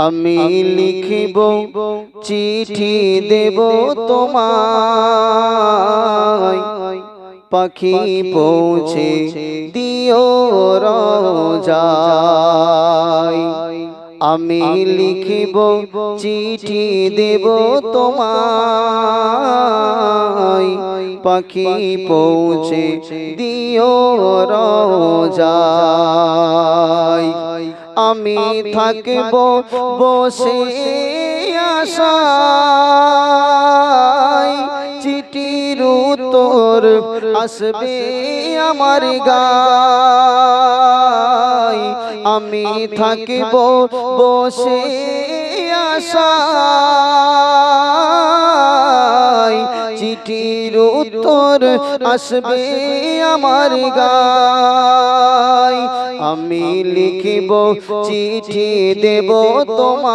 আমি লিখিব চিঠি দেব তোমায়, পাখি পৌঁছে দিও রোজায়। আমি লিখিব চিঠি দেব তোমায়, পাখি পৌঁছে দিও রোজায়। আমি থাকব বসে আশায়, চিঠির উত্তর আসবে আমার গায়। আমি থাকব বসে আশায়, চিঠির উত্তর আসবে আমার গায়। আমি লিখিব চিঠি দেব তোমায়,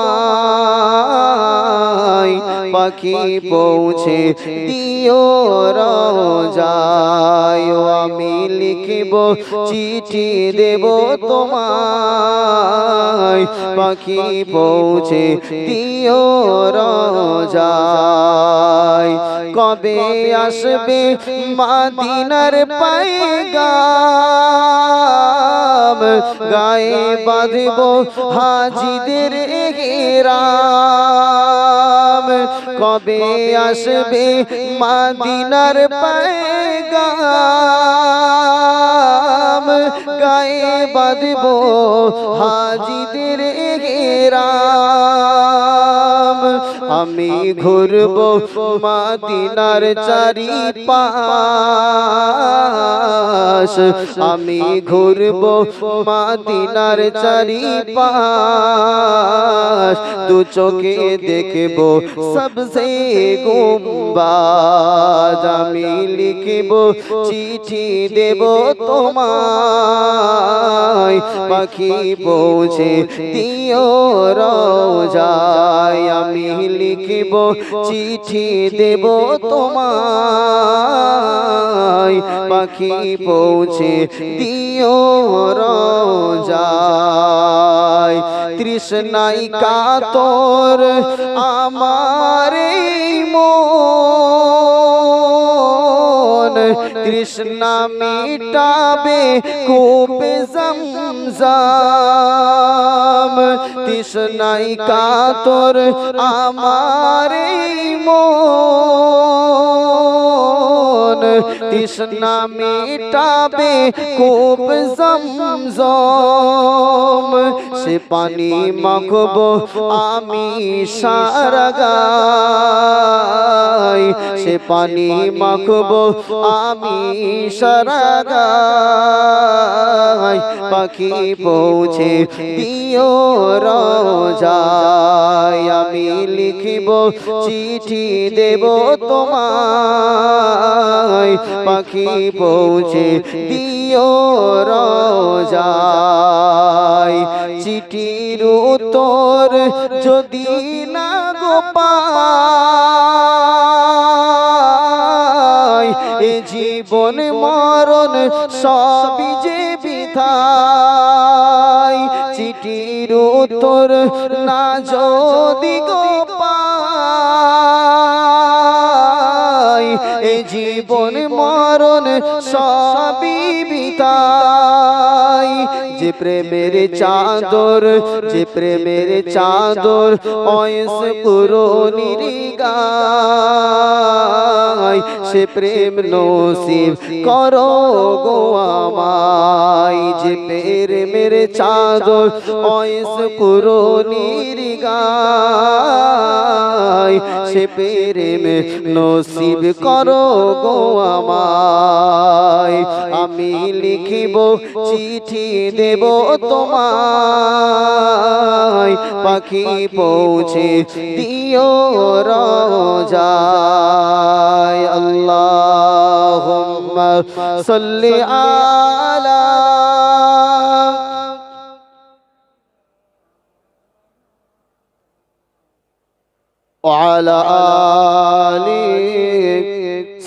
পাখি পৌঁছে দিও রোজায়। আমি লিখিব চিঠি দেব তোমায়, পাখি পৌঁছে দিও রোজায়। কবে আসবে মদিনার পয়গাম, গায়ে বাঁধব হাজিদের ইহরাম। কবে আসবে মদিনার পয়গাম, গায়ে বাঁধব হাজিদের ইহরাম। আমি ঘুরব মদিনার চারিপাশ, আমি ঘুরব মদিনার চারিপাশ। দু চোখে দেখব সবসে গুম্বাদ। আমি লিখব চিঠি দেব তোমায়, পাখি পৌঁছে দিও রোজায়। আমি লিখব চিঠি দেব তোমায়, পাখি পৌঁছে দিও রোজায়। তৃষ্ণাই কাতর আমার মন, তৃষ্ণা মিটাবে কূপে জমজম। তৃষ্ণাই কাতর আমার মন, তৃষ্ণা মিটাবে কূপ জমজম। সে পানি মাখব আমি সারা গায়, সে পানি মাখব আমি সারা গায়। পাখি পৌঁছে দিও রোজায়। আমি লিখিব চিঠি দেব তোমায়, পাখি পৌঁছে দিও রোজায়। চিঠির উত্তর যদি না গো পাই, এ জীবন মরণ সবই যে বিধায়। চিঠির উত্তর না যদি গো পাই, এ জীবন মরণ সবই বিধায়। যে প্রেমের চাদর, যে প্রেমের চাদর অয়স পুরো নিরিগায়, সে প্রেম নসিব করো গো আমায়। যে প্রেমের চাদর অয়স পুরো নিরিগায়, সে প্রেম নসিব করো গো আমায়। আমি লিখিব চিঠি দেব তোমায়, পাখি পৌঁছে দিও রোজায়। আল্লাহুম্মা সাল্লি আলা وعلى آل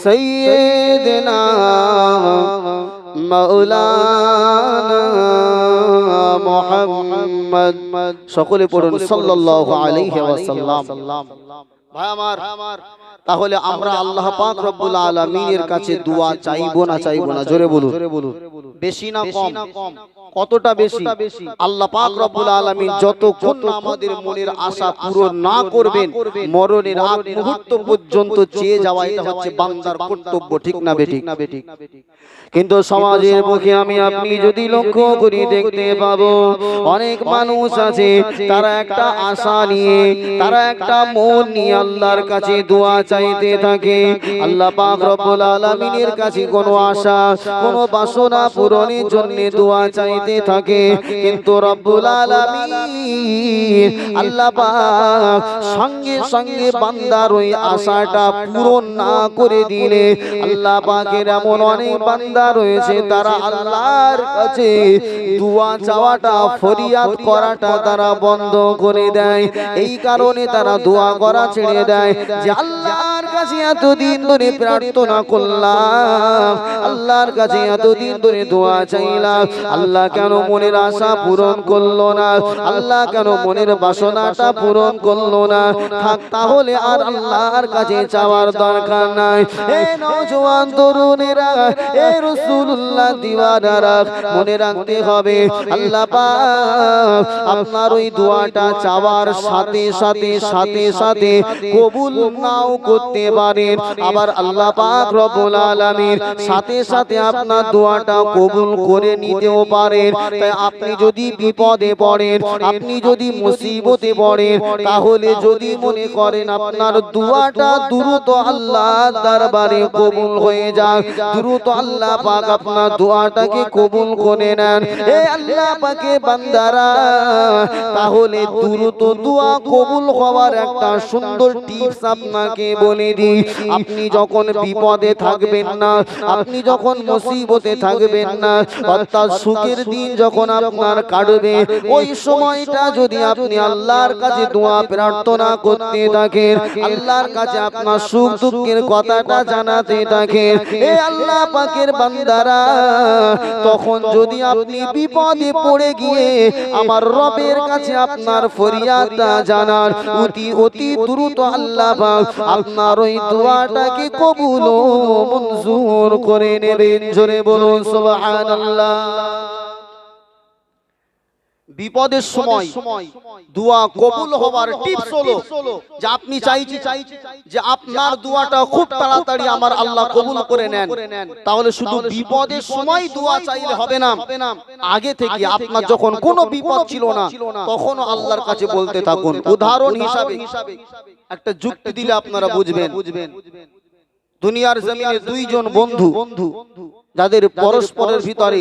سيدنا مولانا محمد মুহাম্মদ সকলে পড়ুন সাল্লাল্লাহু আলাইহি ওয়াসাল্লাম। ভাই আমার, তাহলে আমরা আল্লাহ পাক রব্বুল আলামিনের কাছে দোয়া চাইবো না চাইবো না? জোরে বলুন। বেশি না কম? কতটা বেশি? আল্লাহ পাক রব্বুল আলামিন যতক্ষণ না আমাদের মনের আশা পূরণ না করবেন, মরণের আগ মুহূর্ত পর্যন্ত চেয়ে যাওয়া এটা হচ্ছে বান্দার কর্তব্য, ঠিক না বেঠিক? কিন্তু সমাজের মুখে আমি আপনি যদি লক্ষ্য করি দেখতে পাবো অনেক মানুষ আছে, তারা একটা আশা নিয়ে, তারা একটা মন নিয়ে আল্লাহর কাছে দোয়া চাইতে থাকে। আল্লাহ পাক রব্বুল আলামিনের কাছে কোনো আশা, কোনো বাসনা পূরণের জন্য দোয়া চাইতে থাকে, কিন্তু রব্বুল আলামিন আল্লাহ পাক সঙ্গে সঙ্গে বান্দার ওই আশাটা পূরণ না করে দিলে, আল্লাহ পাকের এমন অনেক বান্দা রয়েছে তারা আল্লাহর কাছে দোয়া চাওয়াটা, ফরিয়াদ করাটা তারা বন্ধ করে দেয়। এই কারণে তারা দোয়া করা ছেড়ে দেয় যে আল্লাহর কাছে এতদিন ধরে প্রার্থনা করলাম, আল্লাহর কাছে এতদিন ধরে দোয়া চাইলাম, আল্লাহ কেন মনের আশা পূরণ করলো না, আল্লাহ কেন মনের বাসনাটা পূরণ করলো না। থাক তাহলে আর আল্লাহর কাছে চাওয়ার দরকার নাই। এ নওজোয়ান তরুণেরা, এ রাসূলুল্লাহ দিওয়ানারা, মনে রাখতে হবে আল্লাহ পাক আপনার ওই দোয়াটা চাওয়ার সাথে সাথে সাথে সাথে কবুল নাও করতে পারেন, আবার আল্লাহ পাক রব্বুল আলামিন সাথে সাথে আপনার দোয়াটা কবুল করে নিতেও পারেন। তাই আপনি যদি বিপদে পড়েন, আপনি যদি মুসিবতে পড়েন, তাহলে যদি মনে করেন আপনার দোয়াটা দ্রুত আল্লাহর দরবারে কবুল হয়ে যায়, দ্রুত আল্লাহ পাক আপনার দোয়াটাকে কবুল করে নেন, এ আল্লাহ পাকের বান্দারা, তাহলে দ্রুত দোয়া কবুল হওয়ার একটা সুন্দর টিপস আপনাকে বলে দিই। আপনি যখন বিপদে থাকবেন না, আপনি যখন মুসিবতে থাকবেন না, অর্থাৎ সুখের দিন যখন আপনার কাটবে, ওই সময়টা যদি আপনি আল্লাহর কাছে দোয়া প্রার্থনা করতে থাকেন, আল্লাহর কাছে আপনার সুখ দুঃখের কথাটা জানাতে থাকেন, এ আল্লাহ পাকের বান্দারা, তখন যদি আপনি বিপদে পড়ে গিয়ে আমার রবের কাছে আপনার ফরিয়াদটা জানান, অতি দ্রুত আল্লাহ পাক আপনার ওই দোয়াটাকে কবুল ও মঞ্জুর করে নেবেন। জোরে বলুন সুবহানাল্লাহ। বিপদের সময় দোয়া কবুল হওয়ার টিপস হলো যে আপনি চাইছেন যে আপনার দোয়াটা খুব তাড়াতাড়ি আমার আল্লাহ কবুল করে নেন, তাহলে শুধু বিপদের সময় দোয়া চাইলে হবে না, আগে থেকে আপনার যখন কোনো বিপদ ছিল না তখনও আল্লাহর কাছে বলতে থাকুন। উদাহরণ হিসাবে একটা যুক্তি দিলে আপনারা বুঝবেন। দুনিয়ার জমিনে দুইজন বন্ধু যাদের পরস্পরের ভিতরে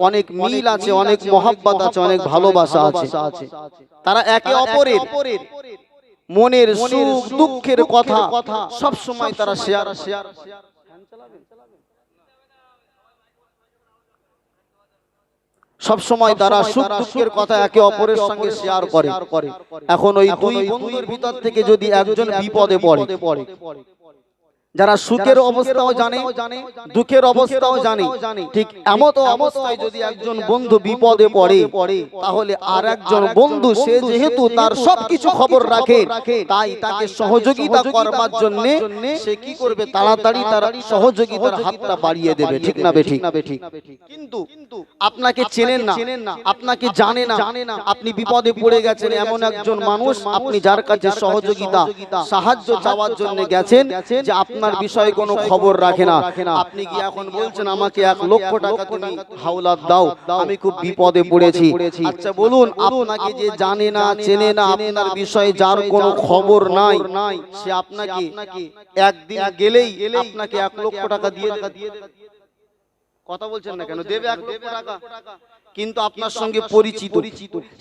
অনেক মিল আছে, অনেক মহব্বত আছে, অনেক ভালোবাসা আছে, তারা একে অপরের মনের সুখ দুঃখের কথা সব সময় তারা শেয়ার সব সময় তারা সুখ দুঃখের কথা একে অপরের সঙ্গে শেয়ার করে। এখন ওই দুই বন্ধুর ভিতর থেকে যদি একজন বিপদে পড়ে, যারা সুখের অবস্থাও জানে, দুঃখের অবস্থাও জানে, ঠিক এমন অবস্থায় যদি একজন বন্ধু বিপদে পড়ে, তাহলে আর একজন বন্ধু সে যেহেতু তার সবকিছু খবর রাখে, তাই তাকে সহযোগিতা করবার জন্য সে কি করবে, তাড়াতাড়ি তার সহযোগিতার হাতটা বাড়িয়ে দেবে, ঠিক না বেঠিক? কিন্তু আপনাকে চেনেন না, আপনাকে জানে না, আপনি বিপদে পড়ে গেছেন, এমন একজন মানুষ আপনি যার কাছে সহযোগিতা সাহায্য চাওয়ার জন্য গেছেন, যে আপনার বিষয়ে কোনো খবর রাখে না, আপনি কি এখন বলছেন আমাকে 1 লক্ষ টাকা তুমি হাওলাত দাও, আমি খুব বিপদে পড়েছি। আচ্ছা বলুন, আপনাকে যে জানে না, চেনে না, আপনার বিষয়ে যার কোনো খবর নাই, সে আপনাকে একদিন গেলেই আপনাকে 1 লক্ষ টাকা দিয়ে দেবে? কথা বলছেন না কেন? দেবে 1 লক্ষ টাকা। কিন্তু আপনার সঙ্গে পরিচিত,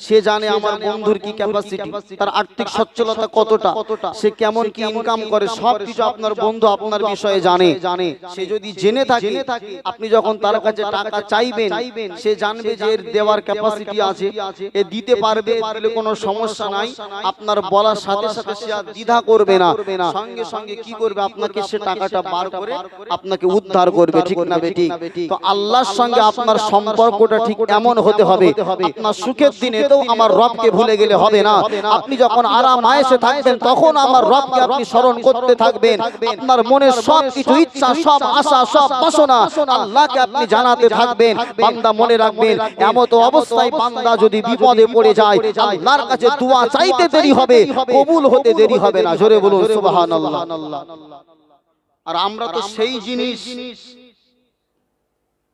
সে জানে আমার বন্ধুর কি ক্যাপাসিটি, তার আর্থিক সচ্ছলতা কতটা, সে কেমন কি ইনকাম করে, সবকিছু আপনার বন্ধু আপনার বিষয়ে জানে। সে যদি জেনে থাকে, আপনি যখন তার কাছে টাকা চাইবেন, সে জানবে যে এর দেওয়ার ক্যাপাসিটি আছে, এ দিতে পারবে, দিলে কোনো সমস্যা নাই, আপনার বলার সাথে সাথে সে আর দ্বিধা করবে না, সঙ্গে সঙ্গে কি করবে, আপনাকে সে টাকাটা বার করে আপনাকে উদ্ধার করবে, ঠিক না বেঠিক? তো আল্লাহর সঙ্গে আপনার সম্পর্কটা ঠিক এমন হতে হবে আপনার সুখের দিনে তো আমার রবকে ভুলে গেলে হবে না। আপনি যখন আরাম আয়েশে থাকবেন তখন আমার রবকে আপনি স্মরণ করতে থাকবেন। আপনার মনের সব কিছু ইচ্ছা, সব আশা, সব বাসনা আল্লাহকে আপনি জানাতে থাকবেন। বান্দা মনে রাখবেন, এমত অবস্থায় বান্দা যদি বিপদে পড়ে যায় আল্লাহর কাছে দোয়া চাইতে দেরি হবে, কবুল হতে দেরি হবে না। জোরে বলুন সুবহানাল্লাহ। আর আমরা তো সেই জিনিস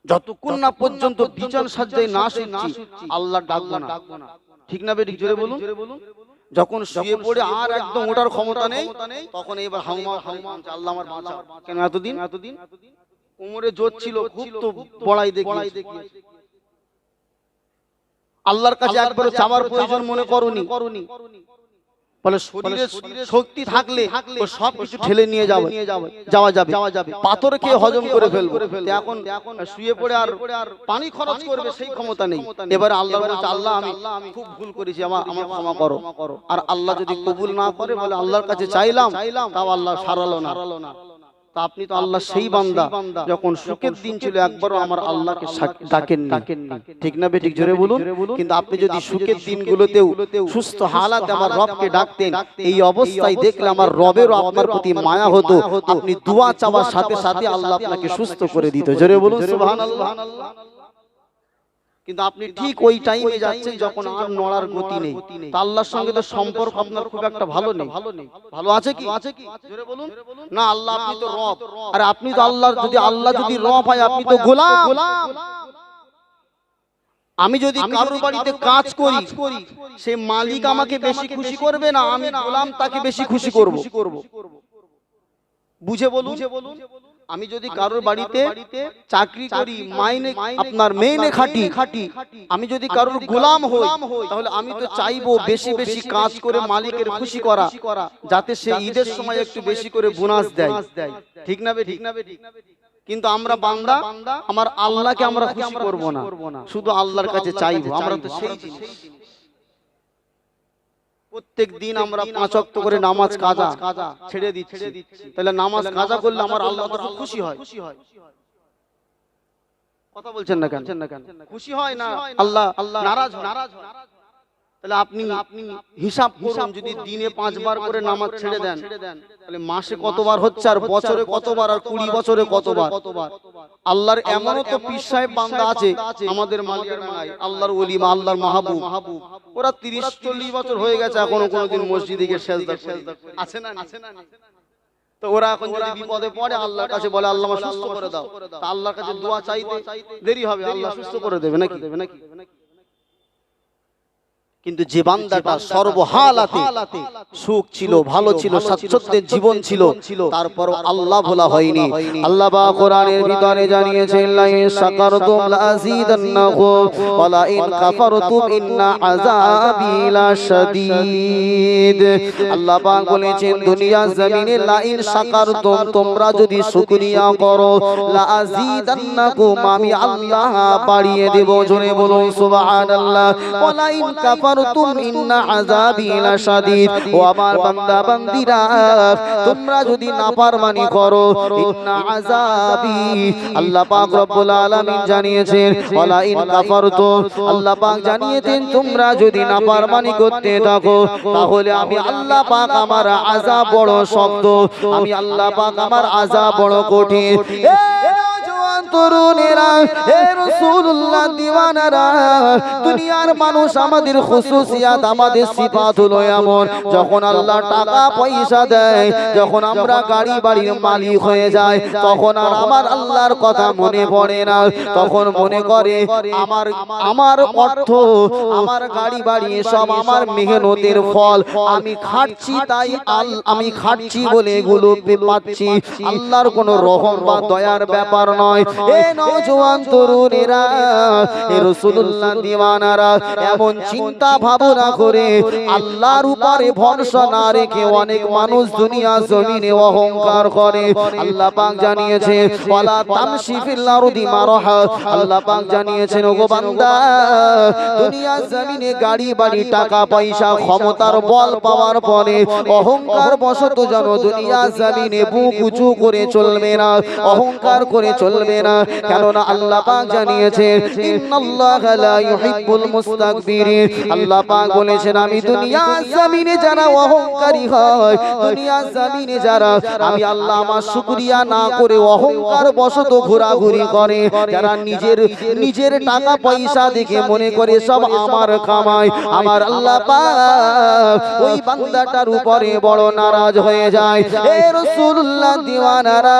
যতক্ষণ না পর্যন্ত বিছান সাজ্জায় না শিখছি আল্লাহ ডাকবো না। ঠিক না বেঠিক? জোরে বলুন। যখন শুয়ে পড়ে আর একদম ওঠার ক্ষমতা নেই তখন এবার হাউমা হাউমা আল্লাহ আমার বাঁচাও। কেন এতদিন কোমরে জোর ছিল খুব, তো বড়াই দেখি আল্লাহর কাছে একবার চাওয়ার প্রয়োজন মনে করনি। বলে শরীরে শক্তি থাকলে সব কিছু ঠেলে নিয়ে যাওয়া যাবে, পাথর খেয়ে হজম করে ফেলবো। এখন শুয়ে পড়ে আর পানি খরচ করবে সেই ক্ষমতা নেই। এবারে আল্লাহ বলছে, আল্লাহ আমি খুব ভুল করেছি, আমার ক্ষমা করো। আর আল্লাহ যদি কবুল না করে, বলে আল্লাহর কাছে চাইলাম তাও আল্লাহ সারালো না। তা আপনি তো আল্লাহ সেই বান্দা যখন সুখের দিন ছিল একবারও আমার আল্লাহকে ডাকেননি। ঠিক না বেঠিক? জোরে বলুন। কিন্তু আপনি যদি সুখের দিনগুলোতেও সুস্থ হালাতে আমার রবকে ডাকতেন, এই অবস্থায় দেখলে আমার রবেরও আপনার প্রতি মায়া হতো, আপনি দোয়া চাওয়ার সাথে সাথে আল্লাহ আপনাকে সুস্থ করে দিত। জোরে বলুন সুবহানাল্লাহ। কিন্তু আপনি ঠিক ওই টাইমে যাচ্ছেন যখন আর নড়ার গতি নেই। তা আল্লাহর সঙ্গে তো সম্পর্ক আপনার খুব একটা ভালো নেই। ভালো আছে কি? জোরে বলুন না। আল্লাহ আপনি তো রব, আর আপনি তো আল্লাহ যদি রব হয় আপনি তো গোলাম। আমি যদি কারোর বাড়িতে কাজ করি সে মালিক আমাকে বেশি খুশি করবে না আমি গোলাম তাকে বেশি খুশি করব? বুঝে বলুন। আমি যদি কারোর বাড়িতে চাকরি করি, মাইনে আপনার মেইনে খাটি, আমি যদি কারোর গোলাম হই তাহলে আমি তো চাইবো বেশি বেশি কাজ করে মালিকের খুশি করা, যাতে সে ঈদের সময় একটু বেশি করে বোনাস দেয়। ঠিক না বেঠিক? কিন্তু আমরা বান্দা আমার আল্লাহকে আমরা খুশি করব না, শুধু আল্লাহর কাছে চাইবো। আমরা তো সেই জিনিস প্রত্যেক দিন আমরা 5 ওয়াক্ত করে নামাজ কাজা ছেড়ে দিচ্ছি। তাহলে নামাজ কাজা করলে আমার আল্লাহ তো খুশি হয়। কথা বলছেন না কেন? খুশি হয় না? আল্লাহ নারাজ হয়। তাহলে আপনি হিসাব করুন, যদি দিনে 5 বার করে নামাজ ছেড়ে দেন তাহলে মাসে কতবার হচ্ছে, আর বছরে কতবার, আর 20 বছরে কতবার? আল্লাহর এমনও তো পীর সাহেব বান্দা আছে আমাদের মালিয়ানায়, আল্লাহর ওলি, আল্লাহর মাহবুব, ওরা 30-40 বছর হয়ে গেছে এখনো কোনোদিন মসজিদে গিয়ে সেজদা আছে না? তো ওরা এখন যদি বিপদে পড়ে আল্লাহর কাছে বলে আল্লাহ আমাকে সুস্থ করে দাও, তা আল্লাহর কাছে দোয়া চাইতে দেরি হবে, আল্লাহ সুস্থ করে দেবে নাকি? কিন্তু যে বান্দাটা সর্বহালাতে সুখ ছিল, ভালো ছিল, স্বাচ্ছন্দ্যের জীবন ছিল, তারপর আল্লাহ ভোলা হয়নি। আল্লাহ পাক কোরআনের ভিতরে জানিয়েছেন, লা ইন শাকারতুম লাযীদান্নাকুম ওয়া লা ইন কাফারতুম ইন্না আযাবি লাশাদীদ। আল্লাহ পাক বলেছেন দুনিয়ার জমিনে লা ইন শাকারতুম, তোমরা যদি শুকরিয়া করো, লাযীদান্নাকুম, আমি আল্লাহ বাড়িয়ে দেব। জোরে বলুন সুবহানাল্লাহ। ওয়া লা ইন কাফারতুম ইন্না আযাবি লাশাদীদ। ও আমার বান্দা বান্দিরা, তোমরা যদি নাফরমানি করো, ইন্না আযাবি, আল্লাহ পাক রব্বুল আলামিন জানিয়েছেন, ওয়া লা ইন কাফারতুম, আল্লাহ পাক জানিয়েছেন তোমরা যদি নাফরমানি করতে থাকো তাহলে আমি আল্লাহ পাক আমার আযাব বড় শক্ত, আমি আল্লাহ পাক আমার আযাব বড় কঠিন। তরুণেরা, হে রাসূলুল্লাহ দিওয়ানারা, দুনিয়ার মানুষ আমাদের খুসুসিয়াত, আমাদের সিফাত হলো এমন, যখন আল্লাহ টাকা পয়সা দেয়, যখন আমরা গাড়ি বাড়ির মালিক হয়ে যায়, তখন আর আমার আল্লাহর কথা মনে পড়ে না। তখন মনে করে আমার অর্থ, আমার গাড়ি বাড়ি সব আমার মেহনতের ফল, আমি খাচ্ছি, তাই আমি খাচ্ছি বলে এগুলো পাচ্ছি, আল্লাহর কোনো রহম বা দয়ার ব্যাপার নয়। এ নওজোয়ান তরুণেরা, এ রাসূলুল্লাহ দিওয়ানারা, এমন চিন্তা ভাবনা করে আল্লাহর উপরে ভরসা না রেখে অনেক মানুষ দুনিয়া জমিনে অহংকার করে। আল্লাহ পাক জানিয়েছে, ওয়ালা তামশি ফিল আরদি মারহা, আল্লাহ পাক জানিয়েছেন, ওগো বান্দা, দুনিয়া জমিনে গাড়ি বাড়ি টাকা পয়সা ক্ষমতার বল পাওয়ার পরে অহংকার বশত যেন দুনিয়া জমিনে বুক উঁচু করে চলবে না, অহংকার করে চলবে না, কেননা আল্লাহ পাক জানিয়েছেন ইন্নাল্লাহা লা ইউহিব্বুল মুস্তাকবিরিন। আল্লাহ পাক বলেছেন আমি দুনিয়ার জমিনে যারা অহংকারী হয়, দুনিয়ার জমিনে যারা আমি আল্লাহ আমার শুকরিয়া না করে অহংকার বশত ঘোরাঘুরি করে, যারা নিজের টাকা পয়সা দেখে মনে করে সব আমার কামাই, আমার আল্লাহ পাক ওই বান্দাটার উপরে বড় নারাজ হয়ে যায়। হে রাসূলুল্লাহ দিওয়ানারা,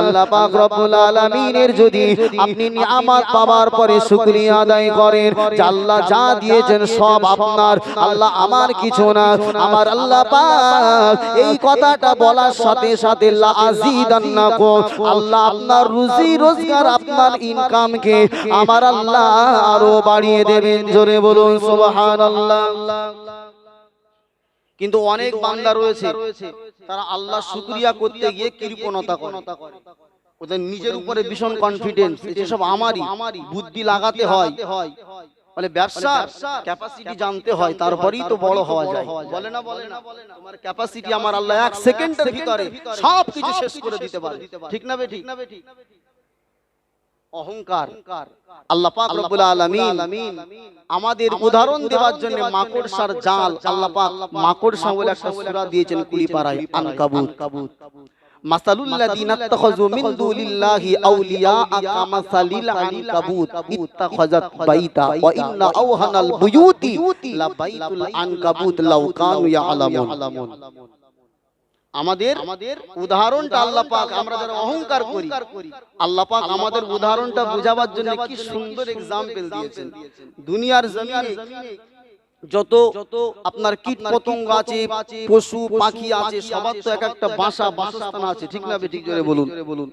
আল্লাহ পাক রব্বুল আলামিনের যদি আপনি নিয়ামত পাওয়ার পরে শুকরিয়া আদায় করেন যে আল্লাহ যা দিয়েছেন সব আপনার, আল্লাহ আমার কিছু না, আমার আল্লাহ পাক এই কথাটা বলার সাথে সাথে লা আযীদান্নাকুম, আল্লাহ আপনার রুজি রোজগার আপনার ইনকামকে আমার আল্লাহ আরো বাড়িয়ে দেবেন। জোরে বলুন সুবহানাল্লাহ। কিন্তু অনেক বান্দা রয়েছে তারা আল্লাহ শুকরিয়া করতে গিয়ে কৃপণতা করে, ওদের নিজের উপরে ভীষণ কনফিডেন্স, এসব আমারই, বুদ্ধি লাগাতে হয়, বলে ব্যবসা ক্যাপাসিটি জানতে হয় তারপরেই তো বড় হওয়া যায়। বলে না তোমার ক্যাপাসিটি আমার আল্লাহ এক সেকেন্ডের ভিতরে সব কিছু শেষ করে দিতে পারে, ঠিক না বে ঠিক? অহংকার আল্লাহ পাক রব্বুল আলামিন আমাদের উদাহরণ দেওয়ার জন্য মাকড়সার জাল, আল্লাহ পাক মাকড়সা বলে একটা সূরা দিয়েছেন কুলি পারায়, আনকাবুত। মাসালুল লাযিনা ইত্তাখাযু মিন দুনিল্লাহি আউলিয়া কামাসালিল আনকাবুত ইত্তাখাযাত বাইতা ওয়া ইন্না আওহানাল বুয়ুতি লা বাইতুল আনকাবুত লাউ কানু ইয়ালামুন। আমাদের উদাহরণটা আল্লাহ পাক, আমরা যারা অহংকার করি, আল্লাহ পাক আমাদের উদাহরণটা বোঝাবার জন্য কি সুন্দর এক্সাম্পল দিয়েছেন। দুনিয়ার জমিনে যত আপনার কীট পতঙ্গ আছে, পশু পাখি আছে, সবার তো এক একটা বাসস্থান আছে, ঠিক না? ঠিক জোরে বলুন।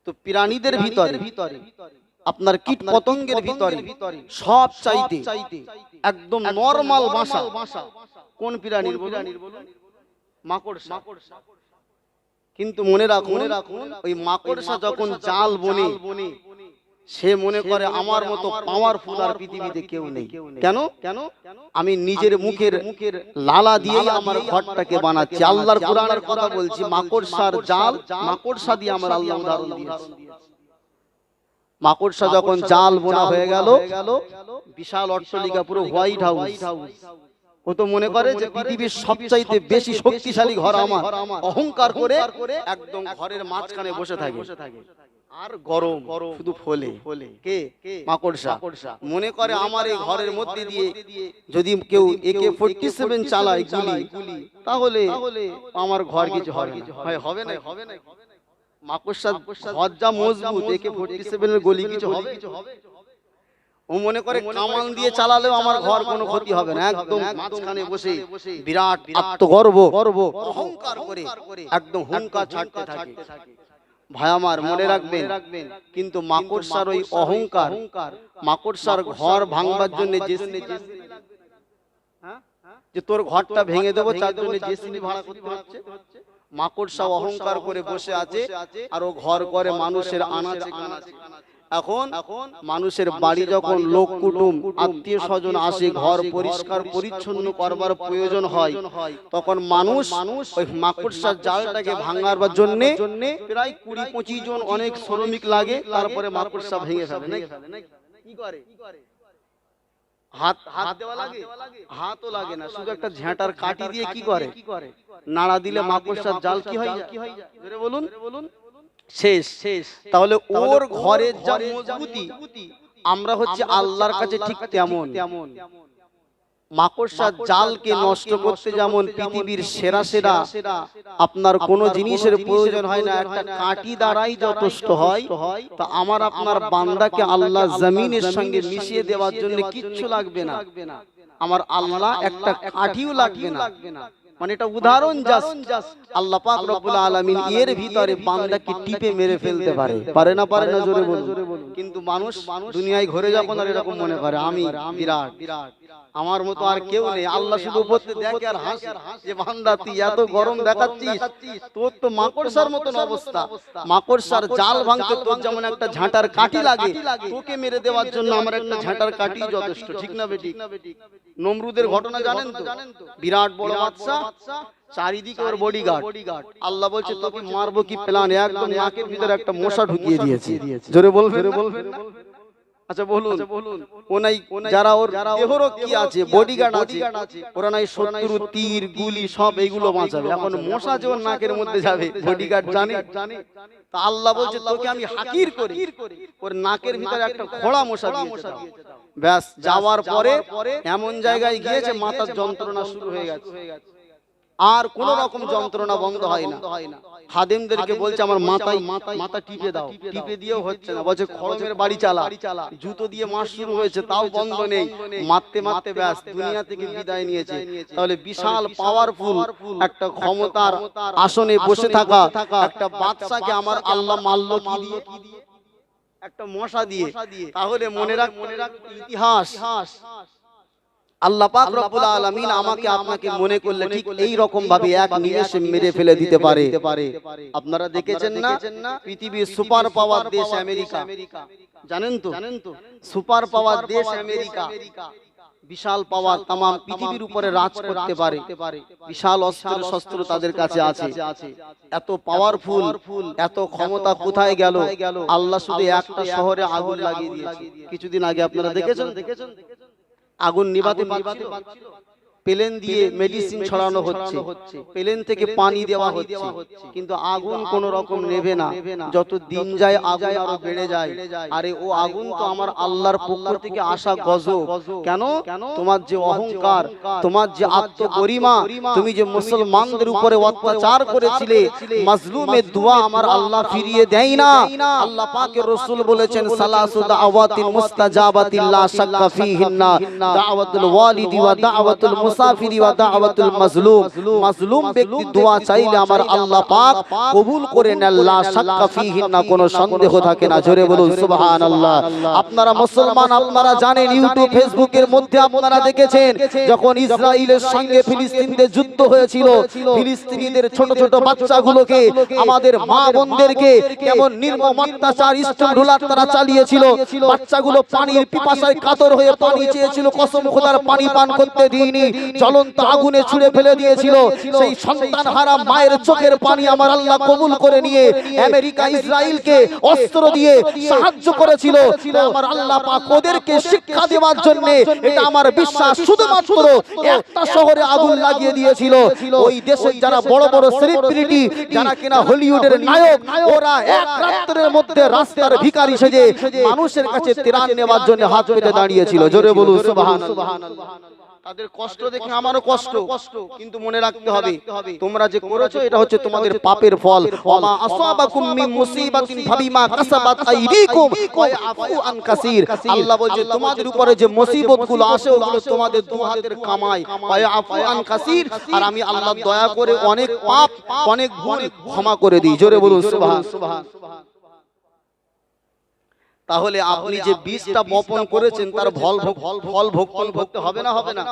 তো প্রাণীদের ভিতরে আপনার কীট পতঙ্গের ভিতরে সব চাইতে একদম নরমাল বাসা কোন প্রাণীর বলুন? মাকড়সা। কিন্তু মনে রাখুন ওই মাকড়সা যখন জাল বনে সে মনে করে আমার মতো পাওয়ারফুল আর পৃথিবীতে কেউ নেই। কেন? আমি নিজের মুখের লালা দিয়েই আমার ঘরটাকে বানাচ্ছি। আল্লাহর কোরআনের কথা বলছি, মাকড়সার জাল, মাকড়সা দিয়ে আমার আল্লাহ উদাহরণ দিয়েছে। মাকড়সা যখন জাল বোনা হয়ে গেল, বিশাল অট্টালিকা পুরো হোয়াইট হাউস, ও তো মনে করে যে পৃথিবীর সবচাইতে বেশি শক্তিশালী ঘর আমার, অহংকার করে একদম ঘরের মাঝখানে বসে থাকে আর গরম শুধু ফলে। কে? মাকড়সা। মনে করে আমার এই ঘরের মধ্যে দিয়ে যদি কেউ AK-47 চালায় গুলি, তাহলে আমার ঘর কিছু হবে না। মাকড়সা ঘর যা মজবুত, AK-47 এর গুলি কিছু হবে? ও মনে করে কামান দিয়ে চালালেও আমার ঘর কোনো ক্ষতি হবে না। একদম মাঝখানে বসে বিরাট আত্মগর্ব অহংকার করে একদম হুঙ্কার ছাড়তে থাকে। ভাই আমার মনে রাখবেন, কিন্তু মাকড়সার ওই অহংকার, মাকড়সার ঘর ভাঙবার জন্য যে তোর ঘরটা ভেঙে দেবো তার জন্য জেসিবি ভাড়া করতে হচ্ছে। মাকড়সা অহংকার করে বসে আছে আর ও ঘর করে মানুষের আনাচে কানাচে। এখন মানুষের বাড়ি যখন লোক কুটুম আত্মীয় স্বজন আসে, ঘর পরিষ্কার পরিচ্ছন্ন করবার প্রয়োজন হয়, তখন মানুষ ওই মাকড়সার জালটাকে ভাঙার জন্য প্রায় 20-25 জন অনেক শ্রমিক লাগে, তারপরে মাকড়সা ভেঙে ফেলে। কি করে? হাত দেওয়া লাগে? হাতও লাগে না, শুধু একটা ঝাঁটার কাঠি দিয়ে কি করে? নাড়া দিলে মাকড়সার জাল কি হয়? বলুন শেষ। তাহলে ওর ঘরের যা মজবুতি, আমরা হচ্ছে আল্লাহর কাছে ঠিক তেমন। মাকড়সার জালকে নষ্ট করতে যেমন পৃথিবীর সেরা আপনার কোন জিনিসের প্রয়োজন হয় না, একটা কাঠি দ্বারাই যথেষ্ট হয়, তা আমার আপনার বান্দাকে আল্লাহ জমিনের সঙ্গে মিশিয়ে দেওয়ার জন্য কিচ্ছু লাগবে না। আমার আল্লাহ একটা কাঠিও লাগবে না। মানে এটা উদাহরণ জাস্ট। আল্লাহ পাক রব্বুল আলামিন এর ভিতরে বান্দাকে টিপে মেরে ফেলতে পারে না জোরে বলুন। কিন্তু মানুষ দুনিয়ায় ঘুরে যখন আর এরকম মনে করে আমি বিরাট, আমার মতো আর কেউ নেই। আল্লাহ শুধু উপরে দেখে আর হাসে যে বান্দা তুই এত গরম দেখাচ্ছিস, তোর তো মাকড়সার মতন অবস্থা। মাকড়সার জাল ভাঙতে তোর যেমন একটা ঝাঁটার কাঠি লাগে, তোকে মেরে দেওয়ার জন্য আমার একটা ঝাঁটার কাঠি যথেষ্ট, ঠিক না বেটি? নমরুদের ঘটনা জানেন তো? বিরাট বড় বাদশা, চারিদিকে ওর বডিগার্ড। আল্লাহ বলছে তোকে মারবো কি প্ল্যান, একদম নাকের ভিতরে একটা মশা ঢুকিয়ে দিয়েছে। জোরে বলবেন না? আচ্ছা বলুন, ওনাই যারা ওর দেহরক্ষী আছে, বডিগার্ড আছে, ওরা নাই শত্রু তীর গুলি সব এইগুলো বাঁচাবে। এখন মশা যে ওর নাকের মধ্যে যাবে, বডিগার্ড জানে। তা আল্লাহ বলছে তোকে আমি হাকির করি, ওর নাকের ভিতরে একটা খোড়া মশা দিয়েছে। ব্যাস, যাওয়ার পরে এমন জায়গায় গিয়েছে মাথার যন্ত্রণা শুরু হয়ে গেছে, আর কোন রকম যন্ত্রণা বন্ধ হয় না। খাদেমদেরকে বলছে আমার মাথা টিপে দাও, টিপে দিয়েও হচ্ছে না। বলছে খড়মের বাড়ি চালা, জুতো দিয়ে মার শুরু হয়েছে, তাও বন্ধ নেই। মারতে মারতে ব্যাস দুনিয়া থেকে বিদায় নিয়েছে। তাহলে বিশাল পাওয়ারফুল একটা ক্ষমতার আসনে বসে থাকা একটা বাদশাকে আমার আল্লাহ মারল কি দিয়ে? একটা মশা দিয়ে। তাহলে মনে রাখ ইতিহাস, আল্লাহ পাক রব্বুল আলামিন আমাকে আপনাকে মনে করলে ঠিক এই রকম ভাবে এক নিমেষে মেরে ফেলে দিতে পারে। আপনারা দেখেছেন না পৃথিবীর সুপার পাওয়ার দেশ আমেরিকা, জানেন তো? সুপার পাওয়ার দেশ আমেরিকা, বিশাল পাওয়ার, তাম পৃথিবীর উপরে রাজ করতে পারে, বিশাল অস্ত্র শস্ত্র তাদের কাছে আছে। এত পাওয়ারফুল, এত ক্ষমতা কোথায় গেল? আল্লাহ শুধু একটা শহরে আগুন লাগিয়ে দিয়েছে। কিছুদিন আগে আপনারা দেখেছেন আগুন নিভাতে পারছিল, প্লেন দিয়ে মেডিসিন ছড়ানো হচ্ছে, প্লেন থেকে পানি দেওয়া হচ্ছে, কিন্তু আগুন কোন রকম নেভে না। যত দিন যায় আগুন আরো বেড়ে যায়। আরে ও আগুন তো আমার আল্লাহর পক্ষ থেকে আসা গজব। কেন? তোমার যে অহংকার, তোমার যে আত্মগরিমা, তুমি যে মুসলমানদের উপরে অত্যাচার করেছিলে, মাজলুমের দোয়া আমার আল্লাহ ফিরিয়ে দেয় না। আল্লাহ পাকের রাসূল বলেছেন সালাসু দাওয়াতিন মুস্তাজাবাতিন লা শাক্কা ফিহিন্না দাওয়াতুল ওয়ালিদি ওয়া দাওয়াতুল মুসাফিরি ওয়া দাওয়াতুল মাজলুম। মাজলুম ব্যক্তি দোয়া চাইলে আমার আল্লাহ পাক কবুল করে নেন, লা শাক্কা ফিহিন্না, কোনো সন্দেহ থাকে না। জোরে বলুন সুবহানাল্লাহ। আপনারা মুসলমান, আপনারা জানেন ইউটিউব ফেসবুকের মধ্যে আপনারা দেখেছেন যখন ইসরায়েলের সঙ্গে ফিলিস্তিনদের যুদ্ধ হয়েছিল, ফিলিস্তিনিদের ছোট ছোট বাচ্চাগুলোকে, আমাদের মা বোনদেরকে কেমন নির্মম অত্যাচার স্টোন রুলার তারা চালিয়েছিল। বাচ্চাগুলো পানির পিপাসায় কাতর হয়ে পানি চেয়েছিল, কসম খোদার পানি পান করতে দিইনি, জ্বলন্ত আগুনে ছুঁড়ে ফেলে দিয়েছিল। সেই সন্তান হারা মায়ের চোখের পানি আমার আল্লাহ কবুল করে নিয়ে আমেরিকা ইসরায়েলকে অস্ত্র দিয়ে সাহায্য করেছিল। আমার আল্লাহ পাক ওদেরকে শিক্ষা দেওয়ার জন্য, এটা আমার বিশ্বাস, শুধুমাত্র একটা শহরে আগুন লাগিয়ে দিয়েছিল। ওই দেশের যারা বড় বড় সেলিব্রিটি, যারা কিনা হলিউডের নায়ক, ওরা এক রাত্রের মধ্যে রাস্তার ভিখারি সেজে মানুষের কাছে ত্রাণ নেওয়ার জন্য হাত পেতে দাঁড়িয়েছিল। জোরে বলুন সুবহানাল্লাহ। তাদের কষ্ট দেখে আমারও কষ্ট, কিন্তু মনে রাখতে হবে তোমরা যে করেছো এটা হচ্ছে তোমাদের পাপের ফল। ওমা আসাবাকুম মিন মুসিবাতিন ফাবিমা কাসাবাত আইদিকুম ওয়া আফু আন কাসীর। আল্লাহ বলছে তোমাদের উপরে যে মুসিবতগুলো আসে ওগুলো তোমাদের দু হাতের কামাই, ওয়া আফু আন কাসীর, আর আমি আল্লাহ দয়া করে অনেক পাপ, অনেক ভুল ক্ষমা করে দিই। জোরে বলুন সুবহান। তাহলে আপনি যে বীজটা বপন করেছেন তার ফল ভোগ করতে হবে না? হবে না?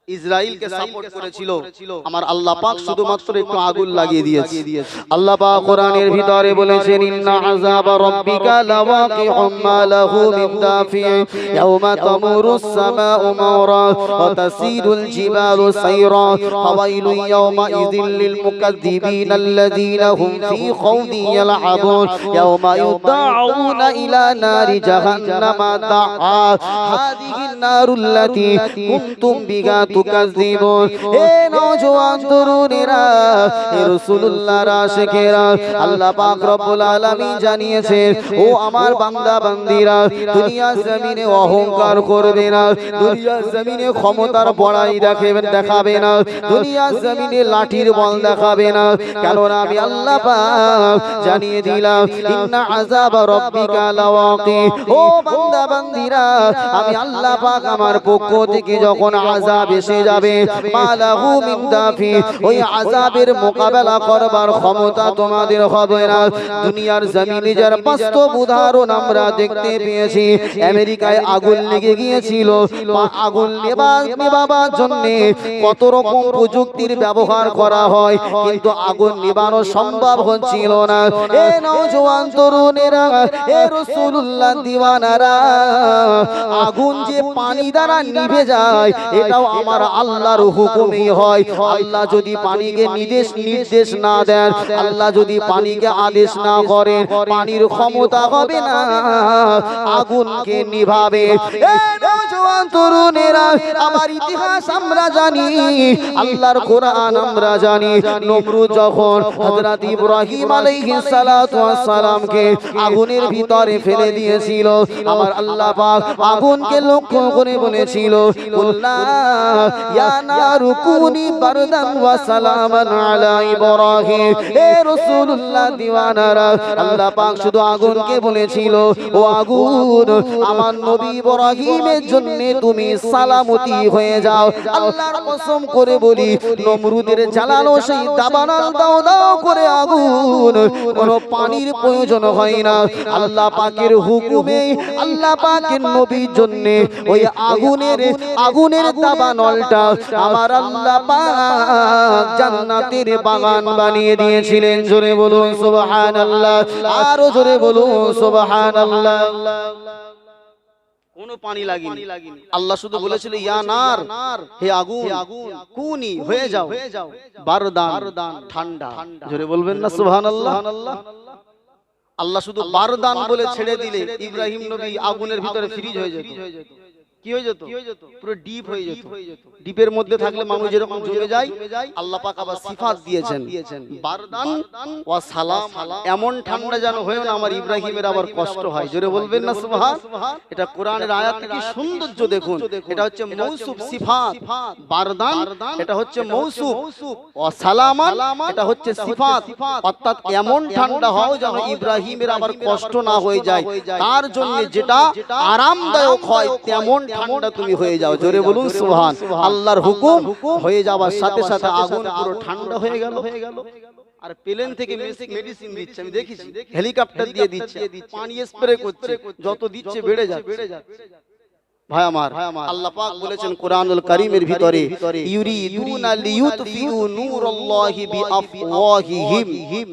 ইসরায়েলকে সাপোর্ট করেছিল, আমার আল্লাহ পাক শুধুমাত্র একটু আগুন লাগিয়ে দিয়েছে। আল্লাহ পাক কোরআনের ভিতরে বলেছেন ইন্না আযাবা রাব্বিকা লাওয়াকিউম মা লাহু মিন দাফি ইয়াওমা তামুরুস সামাউ মাওরা ওয়া তাসিরুল জিবালু সাইরা ফাওয়াইলু ইয়াওমা ইযিল লিল মুকাদ্দিবিনা আল্লাযীনা হুম ফী খাউদি ইয়ালআবুন ইয়াওমা ইউদাউনা ইলা নারি জাহান্নামা দাআ হাযিহিন নারুল্লাতী কুনতুম বিহা তুকাযযিবুন। হে নওজোয়ান তরুণেরা, হে রাসূলুল্লাহর আশিকেরা, আল্লাহ পাক রব্বুল আলামিন জানিয়েছেন ও আমার বান্দা বান্দীরা, দুনিয়া জমিনে অহংকার করবে না, দুনিয়া জমিনে ক্ষমতার বড়াই দেখাবে না, দুনিয়া জমিনে লাঠির বল দেখাবে না। কারণ আমি আল্লাহ পাক জানিয়ে দিলাম ইন্না আযাবা রাব্বিকা লাওয়াকি। ও বান্দা বান্দীরা, আমি আল্লাহ পাক আমার পক্ষ থেকে যখন আযাব এসে যাবে, মালাহু মিন দাফি, ওই আযাবের মোকাবেলা করবার ক্ষমতা তোমাদের হবে না। দুনিয়ার জমিনে যার বাস্তব উদাহরণ আমরা দেখতে পেয়েছি। আমেরিকায় আগুন লেগে গিয়েছিল, আগুন নেভাবার জন্য কত রকম প্রযুক্তির ব্যবহার করা হয়, কিন্তু আগুন নেভানো সম্ভব হচ্ছিল না। এ নওজোয়ান তরুণেরা, এ রাসূলুল্লাহ দিওয়ানারা, আগুন যে পানি দ্বারা নিভে যায় এটাও আমার আল্লাহর হুকুমই হয়। আল্লাহ যদি পানিকে নির্দেশ না দেন, আল্লাহ যদি পানিকে আদেশ না করেন, পানির ক্ষমতা হবে না আগুনকে নিভাবে। নওজোয়ান তরুণেরা, আমার ইতিহাস আমরা জানি, আল্লাহর কোরআন আমরা জানি। নমরুদ যখন হযরত ইব্রাহিম আলাইহিস সালাতু ওয়াস সালামকে আগুনের ভিতরে ফেলে দিয়েছিল, আমার আল্লাহ পাক আগুনকে লক্ষ্য করে বলেছিল, কুল্লা ইয়া নারু কুনি বারদান ওয়া সালামান আলা ইব্রাহিম। হে রাসূলুল্লাহ দিওয়ানারা, আল্লাহ পাক শুধু আগুনকে বলেছিল, ও আগুন, আমার নবী ইব্রাহিমের জন্য তুমি সালামতি হয়ে যাও। আল্লাহর কসম করে বলি, নমরুদের জ্বালানো সেই দাবানল দাও দাও করে আগুন, কোনো পানির প্রয়োজন হয় না। আল্লাহ পাকের হুকুমে, আল্লাহ পাকের নবীর জন্য ওই আগুনের দাবানলটা আমার আল্লাহ পাক জান্নাতের বাগান বানিয়ে দিয়েছিলেন। জোরে বলুন সুবহানাল্লাহ, আরো জোরে বলুন সুবহানাল্লাহ। কোনো পানি লাগেনি, আল্লাহ শুধু বলেছিল, ইয়া নার, হে আগুন, কুনি হয়ে যাও বারদান, ঠান্ডা। জোরে বলবেন না সুবহানাল্লাহ। আল্লাহ শুধু বারদান বলে ছেড়ে দিলে ইব্রাহিম নবী আগুনের ভিতরে ফ্রিজ হয়ে যেত। কি হয়ে যেত? পুরো ডিপ হয়ে যেত। ডিপের মধ্যে থাকলে মানুষ যেরকম জমে যায়, আল্লাহ পাক আবার সিফাত দিয়েছেন, বারদান ওয়া সালাম, এমন ঠান্ডা যেন হয় না আমার ইব্রাহিমের আবার কষ্ট হয়। জোরে বলবেন না সুবহান। এটা কোরআনের আয়াত, কি সৌন্দর্য দেখুন। এটা হচ্ছে মৌসুফ সিফাত, বারদান এটা হচ্ছে মৌসুফ, ওয়া সালামান এটা হচ্ছে সিফাত। অর্থাৎ এমন ঠান্ডা হয় যেন ইব্রাহিমের আবার কষ্ট না হয়ে যায়, তার জন্য যেটা আরামদায়ক হয় তেমন ঠান্ডা তুমি হয়ে যাও। জোরে বলুন সুবহান। আল্লাহর হুকুম হয়ে যাওয়ার সাথে সাথে আগুন পুরো ঠান্ডা হয়ে গেল। আর প্লেন থেকে মেডিসিন দিচ্ছে, আমি দেখেছি, হেলিকপ্টার দিয়ে দিচ্ছে, পানি স্প্রে করছে, যত দিচ্ছে বেড়ে যাচ্ছে। ভাই আমার, আল্লাহ পাক বলেছেন কোরআনুল কারীমের ভিতরে, ইউরিদুনা লিয়ুতফিউ নূরাল্লাহি বিআফওয়াহিহিম।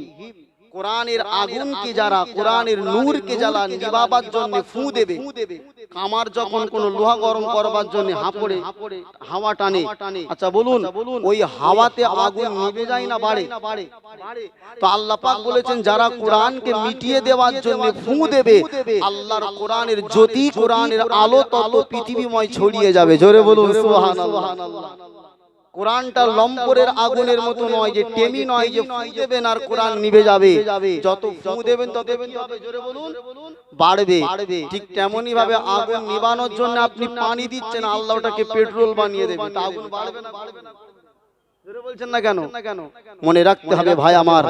কোরআনের আগুনকে যারা, কোরআনের নূরকে জ্বালা নিভাবার জন্য ফু দেবে, কামার যখন কোন লোহা গরম করবার জন্য হাঁপড়ে হাওয়া টানে, আচ্ছা বলুন, ওই হাওয়াতে আগুন নিভে যায় না বাড়ে? তো আল্লাহ পাক বলেছেন যারা কোরআনকে মিটিয়ে দেওয়ার জন্য ফু দেবে, আল্লাহর কোরআনের জ্যোতি, কোরআনের আলো তত পৃথিবীময় ছড়িয়ে যাবে। জোরে বলুন সুবহানাল্লাহ। কোরআনটা লম্পরের আগুনের মতো নয়, যে টেমি নয় যে ফু দেবেন আর কোরআন নিভে যাবে। যত ফু দেবেন তত জোরে বলুন বাড়বে। ঠিক তেমনি ভাবে আগুন নিভানোর জন্য আপনি পানি দিচ্ছেন, আল্লাহ ওটাকে পেট্রোল বানিয়ে দেবে, তা আগুন বাড়বে না? জোরে বলছেন না কেন? মনে রাখতে হবে ভাই আমার,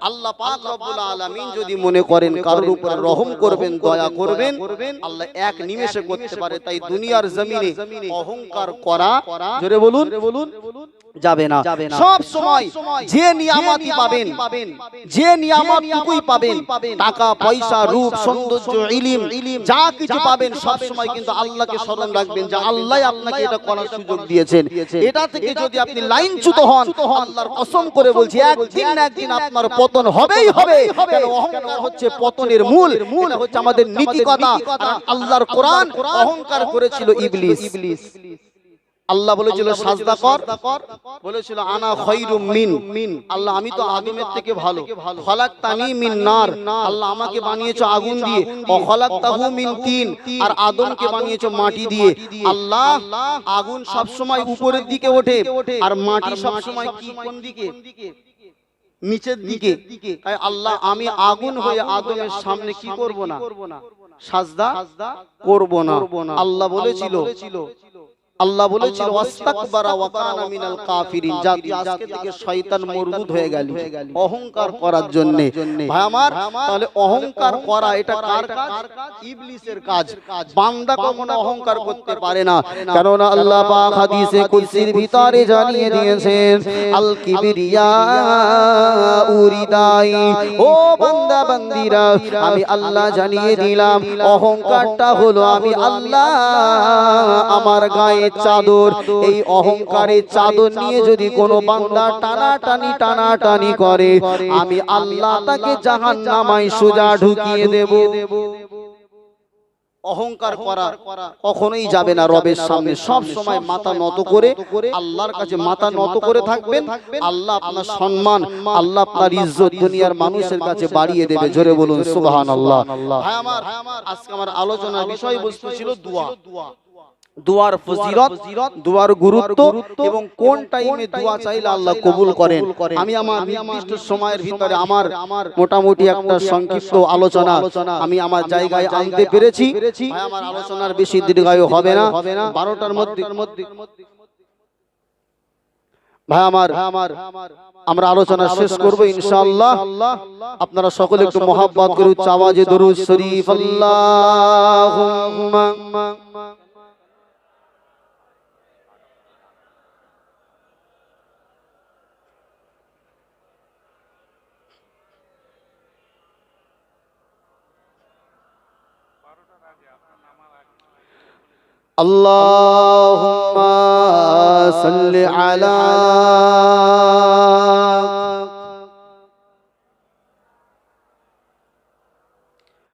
আল্লাহ পাক রব্বুল আলামিন যদি মনে করেন কারোর উপর রহম করবেন, দয়া করবেন, আল্লাহ এক নিমেষে করতে পারে। তাই দুনিয়ার জমিনে অহংকার করা, জোরে বলুন, যাবে না। সব সময় যে নিয়ামতই পাবেন, যে নিয়ামতটুকুই পাবেন, টাকা পয়সা, রূপ সৌন্দর্য, ইলম, যা কিছু পাবেন, সব সময় কিন্তু আল্লাহকে স্মরণ রাখবেন যে আল্লাহ আপনাকে এটা করার সুযোগ দিয়েছেন। এটা থেকে যদি আপনি লাইনচ্যুত হন, আল্লাহর কসম করে বলছি একদিন না একদিন আপনার পতন হবেই হবে। কারণ অহংকার হচ্ছে পতনের মূল। এটা হচ্ছে আমাদের নীতি কথা। আল্লাহর কোরআন অহংকার করেছিল ইবলিস। আল্লাহ বলেছিল সাজদা কর, বলেছিল আনা খায়রুম মিন, আল্লাহ আমি তো আদমের থেকে ভালো। খলাকতানি মিন নার, আল্লাহ আমাকে বানিয়েছো আগুন দিয়ে। ও খলাকতাহু মিন তিন, আর আদমকে বানিয়েছো মাটি দিয়ে। আল্লাহ, আগুন সব সময় উপরের দিকে ওঠে আর মাটি সব সময় কি কোন দিকে? নিচের দিকে। তাই আল্লাহ আমি আগুন হয়ে আদমের সামনে কি করব না? সাজদা করব না। আল্লাহ বলেছিল, আল্লাহ বলেছিল ওয়াস্তাকবারা ওয়া কানা মিনাল কাফিরিন, জাতি আজকে থেকে শয়তান মরদুদ হয়ে গেল অহংকার করার জন্য। ভাই আমার, তাহলে অহংকার করা এটা কার কাজ? ইবলিসের কাজ। বান্দা কখনো অহংকার করতে পারে না, কারণ আল্লাহ পাক হাদিসে কুদসির ভিতরে জানিয়ে দিয়েছেন, আল কিবরিয়া উরিদাই, ও বান্দা বান্দিরা আমি আল্লাহ জানিয়ে দিলাম অহংকারটা হলো আমি আল্লাহ আমার গায়ে চাদর। এই অহংকারের চাদর নিয়ে যদি কোনো বান্দা টানাটানি করে, আমি আল্লাহ তাকে জাহান্নামায় সোজা ঢুকিয়ে দেব। অহংকার করা কখনোই যাবে না রবের সামনে। সব সময় মাথা নত করে আল্লাহর কাছে মাথা নত করে থাকবেন। আল্লাহ আপনার সম্মান, আল্লাহ আপনার ইজ্জত দুনিয়ার মানুষের কাছে বাড়িয়ে দেবে। জোরে বলুন সুবহানাল্লাহ। ভাই আমার, আজকে আমার আলোচনার বিষয়বস্তু ছিল দোয়া। দোয়ার ফজিলত, দোয়ার গুরুত্ব এবং কোন টাইমে দোয়া চাইলে আল্লাহ কবুল করেন। আমি আমার নির্দিষ্ট সময়ের ভিতরে আমার মোটামুটি একটা সংক্ষিপ্ত আলোচনা আমি আমার জায়গায় আনতে পেরেছি। ভাই আমার আলোচনার বেশি দীর্ঘায়ু হবে না, 12টার মধ্যে ভাই আমার আমরা আলোচনা শেষ করব ইনশাআল্লাহ। আপনারা সকলে একটু মহব্বত করে উচ্চ আওয়াজে দরুদ শরীফ আল্লাহুম্মা اللهم صل على